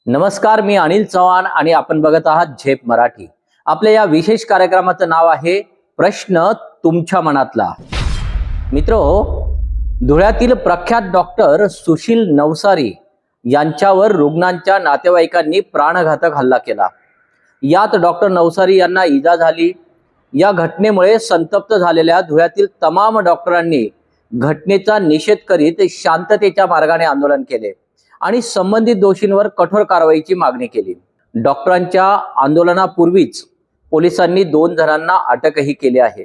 नमस्कार, मी अनिल चव्हाण आणि आपण बघत आहात झेप मराठी। आपल्या या विशेष कार्यक्रमाचं नाव आहे प्रश्न तुमच्या मनातला। मित्रहो, धुळ्यातील प्रख्यात डॉक्टर सुशील नवसारी यांच्यावर रुग्णांच्या नातेवाईकांनी प्राणघातक हल्ला केला। यात डॉक्टर नवसारी यांना इजा झाली। या घटनेमुळे संतप्त झालेल्या धुळ्यातील तमाम डॉक्टरांनी घटनेचा निषेध करीत शांततेच्या मार्गाने आंदोलन केले आणि संबंधित दोषींवर कठोर कारवाईची मागणी केली। डॉक्टरांच्या आंदोलनापूर्वीच पोलिसांनी 2 जणांना अटकही केली आहे।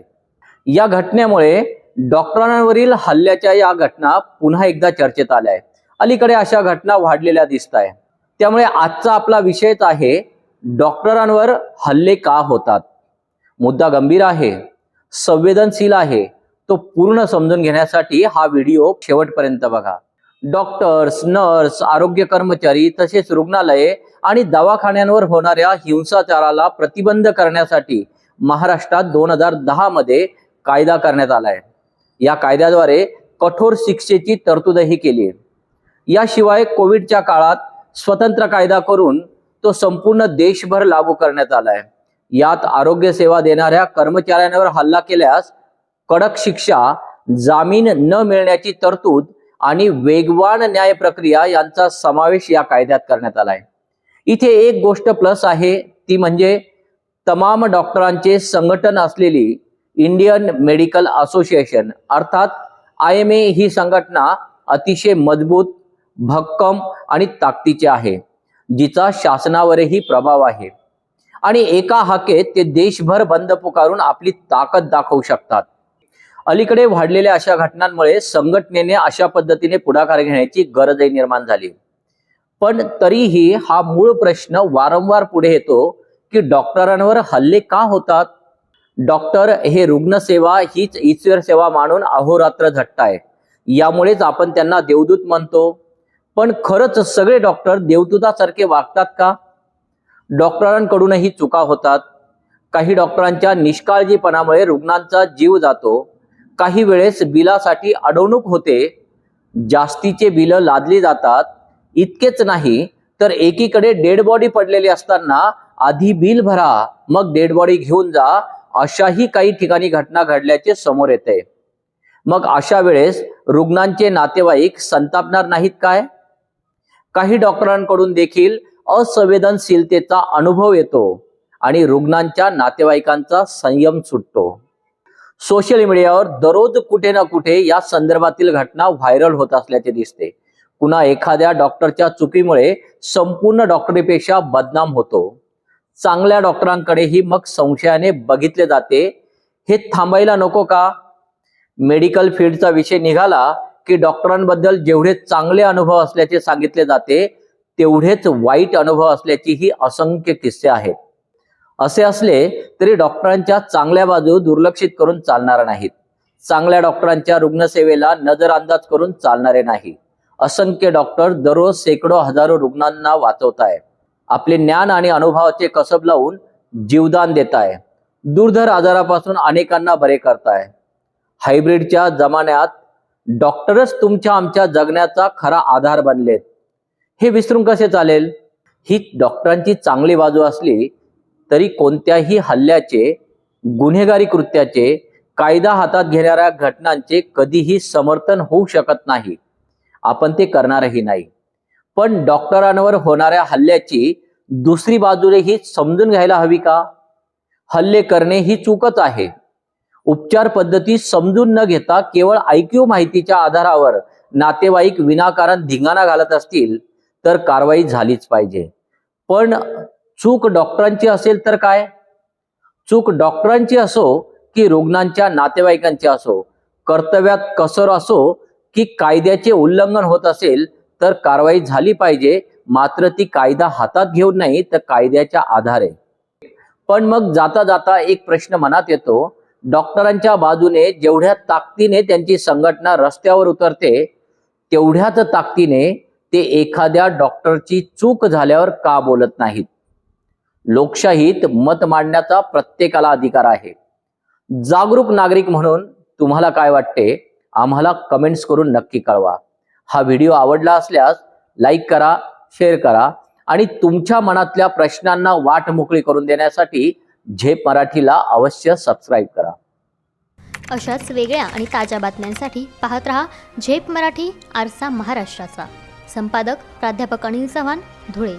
या घटनेमुळे डॉक्टरांवरील हल्ल्याच्या या घटना पुन्हा एकदा चर्चेत आल्या आहेत। अलीकडे अशा घटना वाढलेल्या दिसत आहेत। त्यामुळे आजचा आपला विषयच आहे डॉक्टरांवर हल्ले का होतात। मुद्दा गंभीर आहे, संवेदनशील आहे। तो पूर्ण समजून घेण्यासाठी हा व्हिडिओ शेवटपर्यंत बघा। डॉक्टर्स, नर्स, आरोग्य कर्मचारी तसेच रुग्णालये आणि दवाखान्यांवर होणाऱ्या हिंसाचाराला प्रतिबंध करण्यासाठी महाराष्ट्रात 2010 मध्ये कायदा करण्यात आलाय। या कायद्याद्वारे कठोर शिक्षेची तरतूदही केली आहे। याशिवाय कोविडच्या काळात स्वतंत्र कायदा करून तो संपूर्ण देशभर लागू करण्यात आलाय। यात आरोग्य सेवा देणाऱ्या कर्मचाऱ्यांवर हल्ला केल्यास कडक शिक्षा, जामीन न मिळण्याची तरतूद आणि वेगवान न्याय प्रक्रिया यांचा समावेश या कायद्यात करण्यात आलाय। इथे एक गोष्ट प्लस आहे, ती म्हणजे तमाम डॉक्टरांचे संघटन असलेली इंडियन मेडिकल असोसिएशन अर्थात IMA ही संघटना अतिशय मजबूत, भक्कम आणि ताकदीची आहे, जिचा शासनावरही प्रभाव आहे आणि एका हाकेत ते देशभर बंद पुकारून आपली ताकद दाखवू शकतात। अलीकडे वाढलेल्या अशा घटनांमुळे संघटनेने अशा पद्धतीने पुढाकार घेण्याची गरजही निर्माण झाली। पण तरीही हा मूळ प्रश्न वारंवार पुढे येतो की डॉक्टरांवर हल्ले का होतात। डॉक्टर हे रुग्णसेवा हीच ईश्वर सेवा मानून अहोरात्र झटताय। यामुळेच आपण त्यांना देवदूत म्हणतो। पण खरंच सगळे डॉक्टर देवदूतासारखे वागतात का? डॉक्टरांकडूनही चुका होतात। काही डॉक्टरांच्या निष्काळजीपणामुळे रुग्णांचा जीव जातो। काही वेळेस बिलासाठी अडवणूक होते, जास्तीचे बिल लादली जातात। इतकेच नाही तर एकीकडे डेड बॉडी पडलेली असताना आधी बिल भरा मग डेड बॉडी घेऊन जा, अशाही काही ठिकाणी घटना घडल्याचे समोर येते। मग अशा वेळेस रुग्णांचे नातेवाईक संतापणार नाहीत काय? काही डॉक्टरांकडून देखील असंवेदनशीलतेचा अनुभव येतो आणि रुग्णांच्या नातेवाईकांचा संयम सुटतो। सोशल मीडियावर दररोज कुठे ना कुठे या संदर्भातील घटना व्हायरल होत असल्याचे दिसते। पुन्हा एखाद्या डॉक्टरच्या चुकीमुळे संपूर्ण डॉक्टरी पेशा बदनाम होतो। चांगल्या डॉक्टरांकडेही मग संशयाने बघितले जाते। हे थांबायला नको का? मेडिकल फील्डचा विषय निघाला की डॉक्टरांबद्दल जेवढे चांगले अनुभव असल्याचे सांगितले जाते, तेवढेच वाईट अनुभव असल्याचीही असंख्य किस्से आहेत। असे असले तरी डॉक्टरांच्या चांगल्या बाजू दुर्लक्षित करून चालणार नाहीत। चांगल्या डॉक्टरांच्या रुग्णसेवेला नजरअंदाज करून चालणारे नाही। असंख्य डॉक्टर दररोज शेकडो हजारो रुग्णांना वाचवताय, आपले ज्ञान आणि अनुभवाचे कसब लावून जीवदान देताय, दुर्धर आजारापासून अनेकांना बरे करताय। हायब्रिडच्या जमान्यात डॉक्टरच तुमच्या आमच्या जगण्याचा खरा आधार बनलेत, हे विसरून कसे चालेल? ही डॉक्टरांची चांगली बाजू असली तरी कोणत्याही हल्ल्याचे, गुन्हेगारी कृत्याचे, कायदा हातात घेणाऱ्या घटनांचे कधीही समर्थन होऊ शकत नाही। आपण ते करणारही नाही। पण डॉक्टरांवर होणाऱ्या हल्ल्याची दुसरी बाजूही समजून घ्यायला हवी का? हल्ले करणे ही चूकच आहे। उपचार पद्धती समजून न घेता केवळ IQ माहितीच्या आधारावर नातेवाईक विनाकारण धिंगाणा घालत असतील तर कारवाई झालीच पाहिजे। पण चूक डॉक्टरांची असेल तर काय? चूक डॉक्टरांची असो की रुग्णांच्या नातेवाईकांची असो, कर्तव्यात कसर असो की कायद्याचे उल्लंघन होत असेल तर कारवाई झाली पाहिजे। मात्र ती कायदा हातात घेऊन नाही तर कायद्याच्या आधारे। पण मग जाता जाता एक प्रश्न मनात येतो, डॉक्टरांच्या बाजूने जेवढ्या ताकदीने त्यांची संघटना रस्त्यावर उतरते, तेवढ्याच ताकदीने ते एखाद्या डॉक्टरची चूक झाल्यावर का बोलत नाहीत? लोकशाहीत मत मांडण्याचा प्रत्येकाला अधिकार आहे। जागरूक नागरिक म्हणून तुम्हाला काय वाटते? आम्हाला कमेंट्स करून नक्की कळवा। हा व्हिडिओ आवडला असल्यास लाईक करा, शेअर करा आणि तुमच्या मनातल्या प्रश्नांना वाट मोकळी करून देण्यासाठी झेप मराठीला अवश्य सबस्क्राईब करा. अशाच वेगळ्या आणि ताज्या बातम्यांसाठी पाहत रहा झेप मराठी, आरसा महाराष्ट्राचा. संपादक प्राध्यापक अनिल चव्हाण, धुळे.